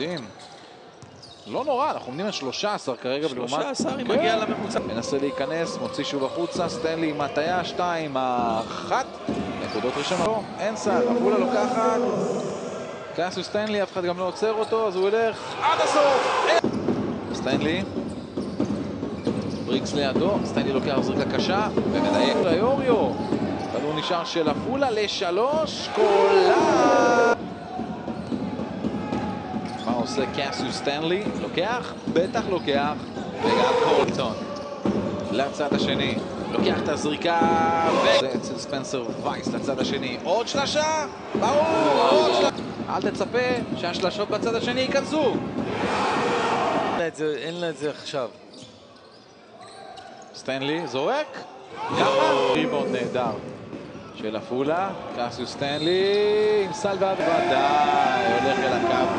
יודעים. לא נורא, אנחנו עומדים על 13 כרגע. 13, היא מגיעה לממוצע. מנסה להיכנס, מוציא שוב החוצה, סטנלי עם הטיה, 2-1. נקודות ראשונות, אין סל, עפולה לוקחת. קסיוס סטנלי, אף אחד גם לא עוצר אותו, אז הוא ילך עד הסוף. סטנלי. בריקס לידו, סטנלי לוקח זריקה קשה, ומדייק ליוריו. כדור נשאר של עפולה ל3, קולה. מה עושה קסיוס סטנלי? לוקח? בטח לוקח. וגם קולטון. לצד השני. לוקח את הזריקה, זה אצל ספנסר וייס לצד השני. עוד שלשה! ברור! עוד שלשה! אל תצפה שהשלשות בצד השני ייכנסו. אין לה את זה עכשיו. סטנלי זורק. ככה? ריבאונד נהדר של עפולה. קסיוס סטנלי עם סל ועד ודאי. הולך אל הקו.